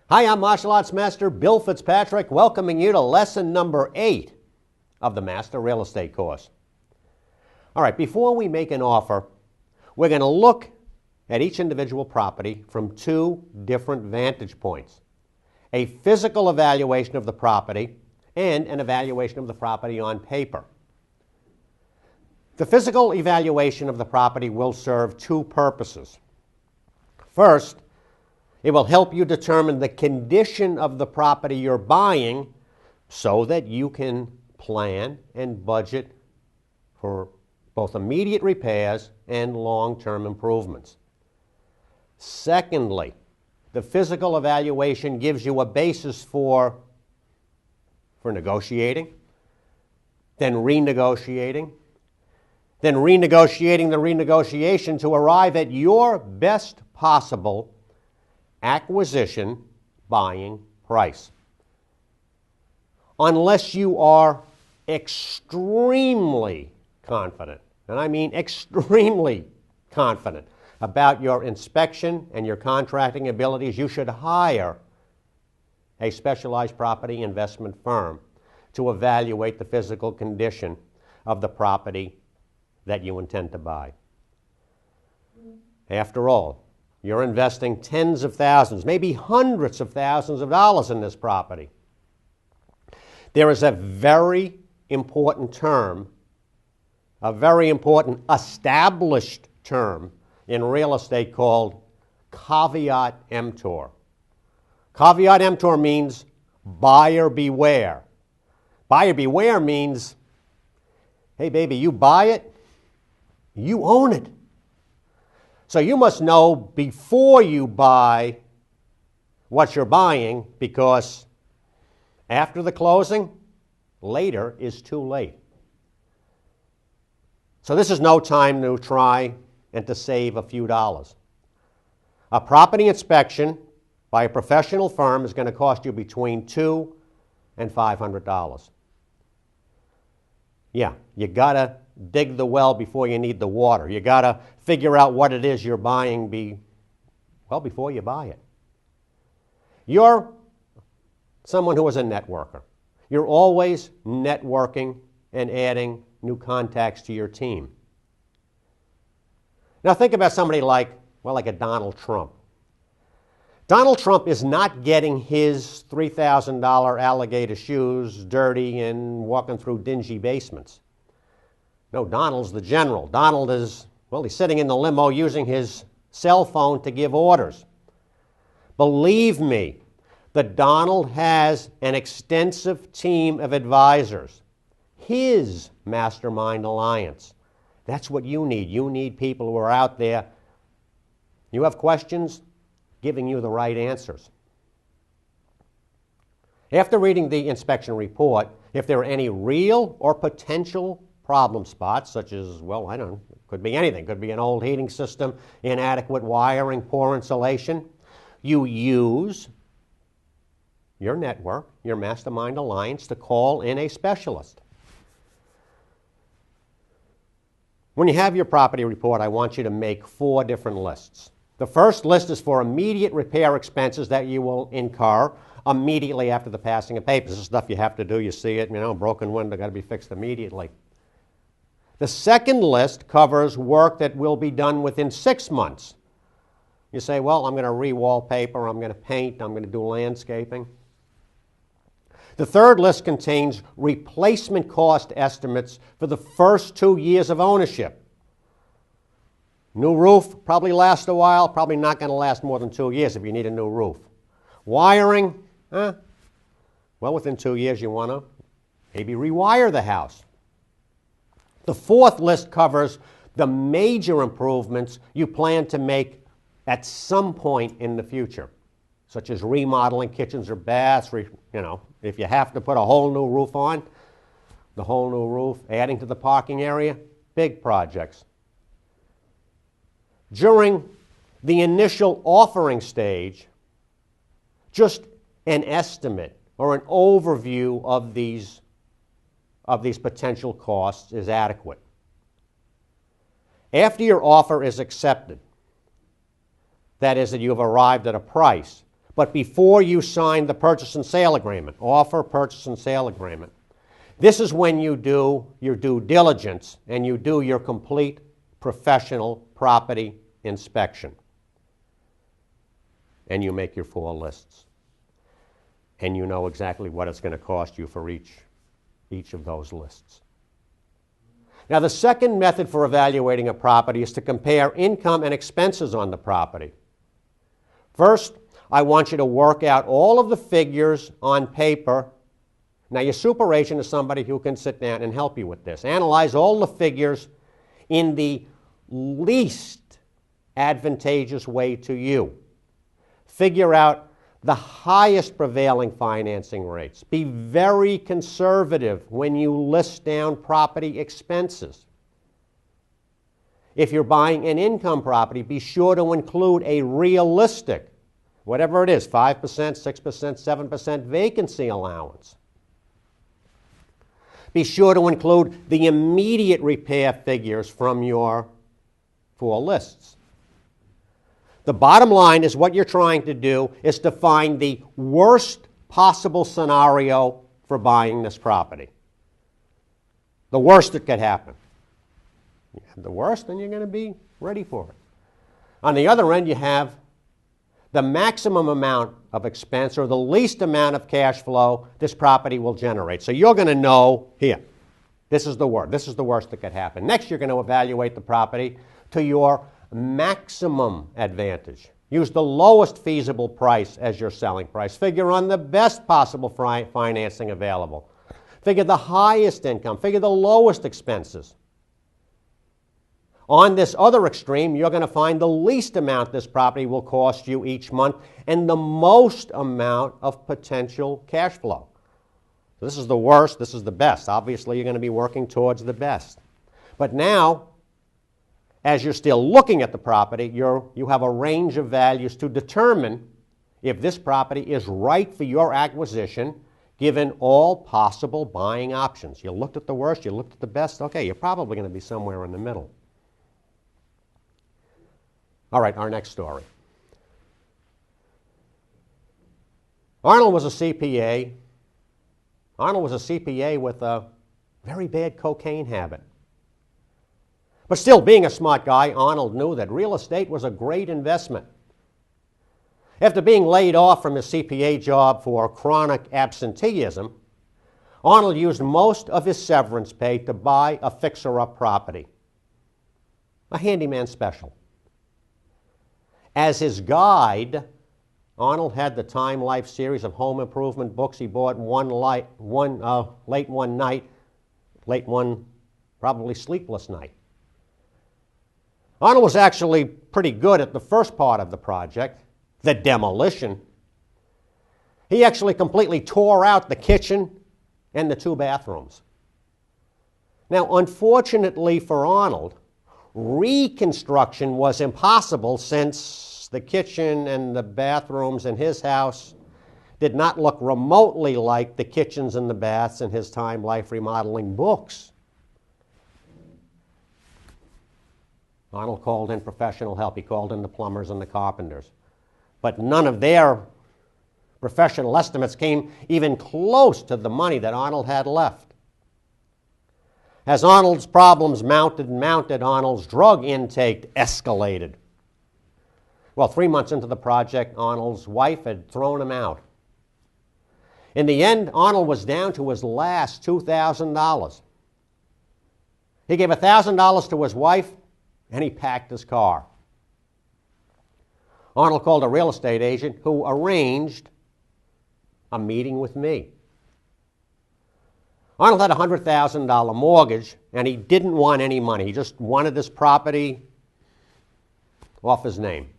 Hi, I'm Martial Arts Master Bill Fitzpatrick, welcoming you to lesson number 8 of the Master Real Estate course. All right, before we make an offer, we're going to look at each individual property from 2 different vantage points. A physical evaluation of the property and an evaluation of the property on paper. The physical evaluation of the property will serve 2 purposes. First, it will help you determine the condition of the property you're buying so that you can plan and budget for both immediate repairs and long-term improvements. Secondly, the physical evaluation gives you a basis for negotiating, then renegotiating the renegotiation to arrive at your best possible acquisition buying price. Unless you are extremely confident, and I mean extremely confident, about your inspection and your contracting abilities, you should hire a specialized property investment firm to evaluate the physical condition of the property that you intend to buy. After all, you're investing tens of thousands, maybe hundreds of thousands of dollars in this property. There is a very important term, a very important established term in real estate called caveat emptor. Caveat emptor means buyer beware. Buyer beware means, hey baby, you buy it, you own it. So you must know before you buy what you're buying, because after the closing, later is too late. So this is no time to try and to save a few dollars. A property inspection by a professional firm is going to cost you between $200 and $500. Yeah, you got to dig the well before you need the water. You got to figure out what it is you're buying before you buy it. You're someone who is a networker. You're always networking and adding new contacts to your team. Now think about somebody like a Donald Trump. Donald Trump is not getting his $3,000 alligator shoes dirty and walking through dingy basements. No, Donald's the general. Donald is, he's sitting in the limo using his cell phone to give orders. Believe me, that Donald has an extensive team of advisors. His mastermind alliance. That's what you need. You need people who are out there. You have questions, giving you the right answers. After reading the inspection report, if there are any real or potential problem spots, such as, could be anything. Could be an old heating system, inadequate wiring, poor insulation. You use your network, your mastermind alliance, to call in a specialist. When you have your property report, I want you to make 4 different lists. The first list is for immediate repair expenses that you will incur immediately after the passing of papers. This is stuff you have to do. You see it, broken window, got to be fixed immediately. The second list covers work that will be done within 6 months. You say, I'm going to re-wallpaper, I'm going to paint, I'm going to do landscaping. The third list contains replacement cost estimates for the first 2 years of ownership. New roof, probably lasts a while, probably not going to last more than 2 years if you need a new roof. Wiring, within 2 years you want to maybe rewire the house. The fourth list covers the major improvements you plan to make at some point in the future, such as remodeling kitchens or baths, if you have to put a whole new roof on, the whole new roof, adding to the parking area, big projects. During the initial offering stage, just an estimate or an overview of these potential costs is adequate. After your offer is accepted, that is, that you have arrived at a price, but before you sign the purchase and sale agreement, offer, purchase and sale agreement, this is when you do your due diligence and you do your complete professional property inspection. And you make your 4 lists. And you know exactly what it's going to cost you for each of those lists. Now, the second method for evaluating a property is to compare income and expenses on the property. First, I want you to work out all of the figures on paper. Now, your super agent is somebody who can sit down and help you with this. Analyze all the figures in the least advantageous way to you. Figure out the highest prevailing financing rates. Be very conservative when you list down property expenses. If you're buying an income property, be sure to include a realistic, whatever it is, 5%, 6%, 7% vacancy allowance. Be sure to include the immediate repair figures from your 4 lists. The bottom line is what you're trying to do is to find the worst possible scenario for buying this property. The worst that could happen. You have the worst, and you're going to be ready for it. On the other end, you have the maximum amount of expense or the least amount of cash flow this property will generate. So you're going to know, here, this is the worst. This is the worst that could happen. Next, you're going to evaluate the property to your maximum advantage. Use the lowest feasible price as your selling price. Figure on the best possible financing available. Figure the highest income. Figure the lowest expenses. On this other extreme, you're going to find the least amount this property will cost you each month and the most amount of potential cash flow. This is the worst, this is the best. Obviously, you're going to be working towards the best. But now, as you're still looking at the property, you have a range of values to determine if this property is right for your acquisition, given all possible buying options. You looked at the worst, you looked at the best, okay, you're probably going to be somewhere in the middle. All right, our next story. Arnold was a CPA. Arnold was a CPA with a very bad cocaine habit. But still, being a smart guy, Arnold knew that real estate was a great investment. After being laid off from his CPA job for chronic absenteeism, Arnold used most of his severance pay to buy a fixer-up property, a handyman special. As his guide, Arnold had the Time Life series of home improvement books he bought late one night, probably sleepless night. Arnold was actually pretty good at the first part of the project, the demolition. He actually completely tore out the kitchen and the 2 bathrooms. Now, unfortunately for Arnold, reconstruction was impossible since the kitchen and the bathrooms in his house did not look remotely like the kitchens and the baths in his Time Life remodeling books. Arnold called in professional help. He called in the plumbers and the carpenters. But none of their professional estimates came even close to the money that Arnold had left. As Arnold's problems mounted and mounted, Arnold's drug intake escalated. Well, 3 months into the project, Arnold's wife had thrown him out. In the end, Arnold was down to his last $2,000. He gave $1,000 to his wife, and he packed his car. Arnold called a real estate agent who arranged a meeting with me. Arnold had a $100,000 mortgage, and he didn't want any money. He just wanted this property off his name.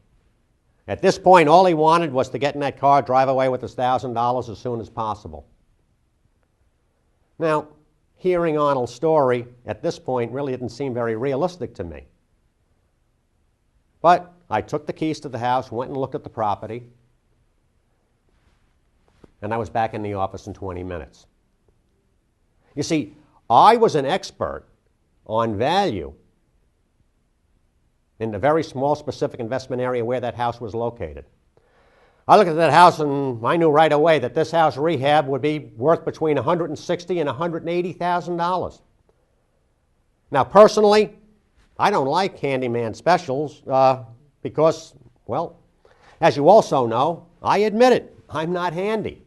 At this point, all he wanted was to get in that car, drive away with his $1,000 as soon as possible. Now, hearing Arnold's story at this point really didn't seem very realistic to me. But I took the keys to the house, went and looked at the property, and I was back in the office in 20 minutes. You see, I was an expert on value in the very small specific investment area where that house was located. I looked at that house and I knew right away that this house rehab would be worth between $160,000 and $180,000. Now, personally, I don't like handyman specials because, well, as you also know, I admit it, I'm not handy.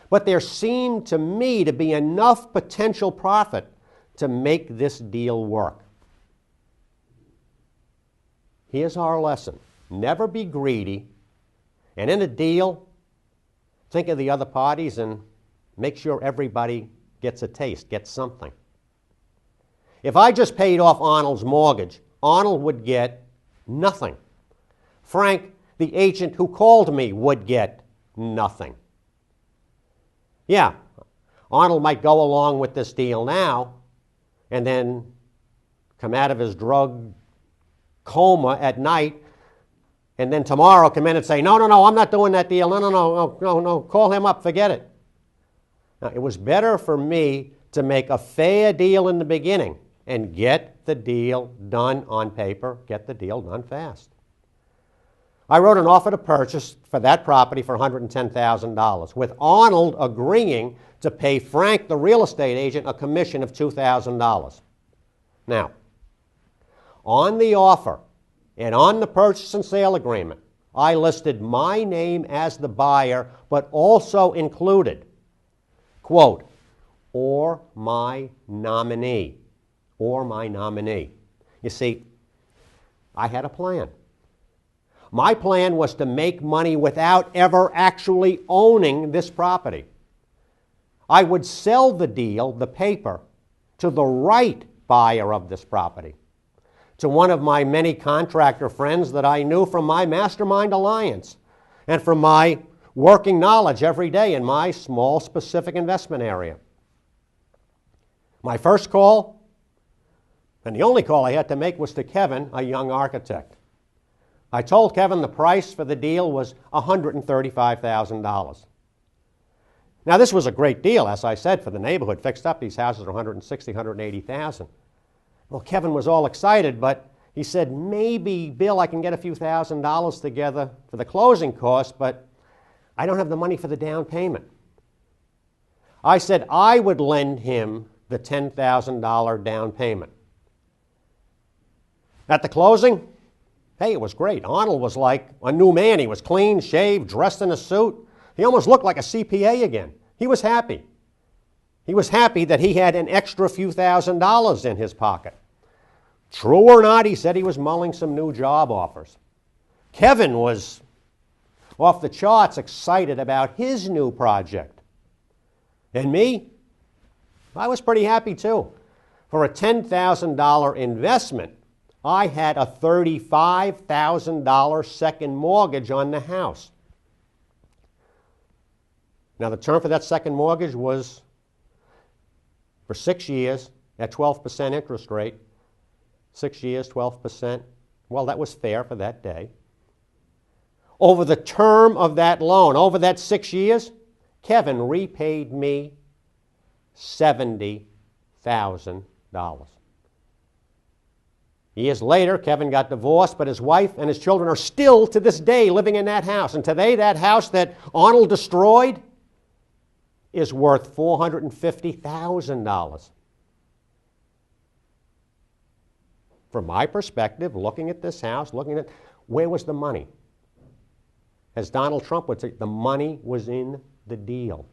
But there seemed to me to be enough potential profit to make this deal work. Here's our lesson. Never be greedy, and in a deal, think of the other parties and make sure everybody gets a taste, gets something. If I just paid off Arnold's mortgage, Arnold would get nothing. Frank, the agent who called me, would get nothing. Yeah, Arnold might go along with this deal now and then come out of his drug coma at night and then tomorrow come in and say, no, I'm not doing that deal. No, call him up, forget it. Now, it was better for me to make a fair deal in the beginning and get the deal done on paper, get the deal done fast. I wrote an offer to purchase for that property for $110,000, with Arnold agreeing to pay Frank, the real estate agent, a commission of $2,000. Now, on the offer and on the purchase and sale agreement, I listed my name as the buyer, but also included, quote, or my nominee, or my nominee. You see, I had a plan. My plan was to make money without ever actually owning this property. I would sell the deal, the paper, to the right buyer of this property, to one of my many contractor friends that I knew from my Mastermind Alliance and from my working knowledge every day in my small specific investment area. My first call, and the only call I had to make, was to Kevin, a young architect. I told Kevin the price for the deal was $135,000. Now, this was a great deal, as I said, for the neighborhood. Fixed up, these houses are $160,000, $180,000. Well, Kevin was all excited, but he said, maybe, Bill, I can get a few $1,000s together for the closing costs, but I don't have the money for the down payment. I said I would lend him the $10,000 down payment. At the closing, hey, it was great. Arnold was like a new man. He was clean, shaved, dressed in a suit. He almost looked like a CPA again. He was happy. He was happy that he had an extra few $1,000s in his pocket. True or not, he said he was mulling some new job offers. Kevin was off the charts excited about his new project. And me, I was pretty happy too. For a $10,000 investment, I had a $35,000 second mortgage on the house. Now, the term for that second mortgage was for 6 years at 12% interest rate. 6 years, 12%. Well, that was fair for that day. Over the term of that loan, over that 6 years, Kevin repaid me $70,000. Years later, Kevin got divorced, but his wife and his children are still to this day living in that house. And today, that house that Arnold destroyed is worth $450,000. From my perspective, looking at this house, looking at where was the money? As Donald Trump would say, the money was in the deal.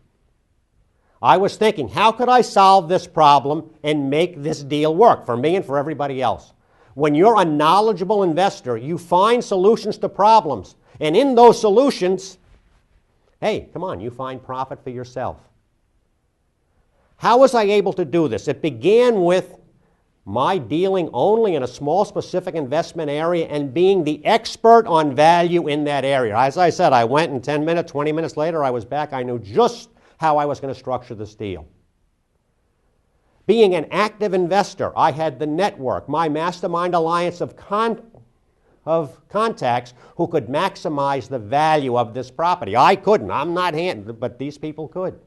I was thinking, how could I solve this problem and make this deal work for me and for everybody else? When you're a knowledgeable investor, you find solutions to problems. And in those solutions, hey, come on, you find profit for yourself. How was I able to do this? It began with my dealing only in a small specific investment area and being the expert on value in that area. As I said, I went in 10 minutes, 20 minutes later, I was back. I knew just how I was going to structure this deal. Being an active investor, I had the network, my Mastermind Alliance of contacts who could maximize the value of this property. I couldn't. I'm not handed, but these people could.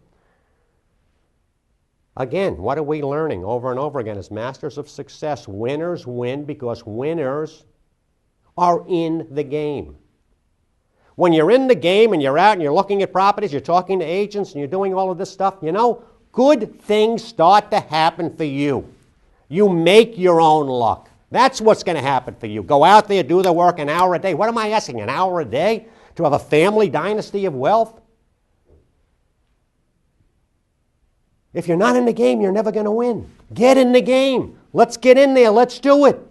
Again, what are we learning over and over again as masters of success? Winners win because winners are in the game. When you're in the game and you're out and you're looking at properties, you're talking to agents and you're doing all of this stuff, you know, good things start to happen for you. You make your own luck. That's what's going to happen for you. Go out there, do the work an hour a day. What am I asking, an hour a day to have a family dynasty of wealth? If you're not in the game, you're never going to win. Get in the game. Let's get in there. Let's do it.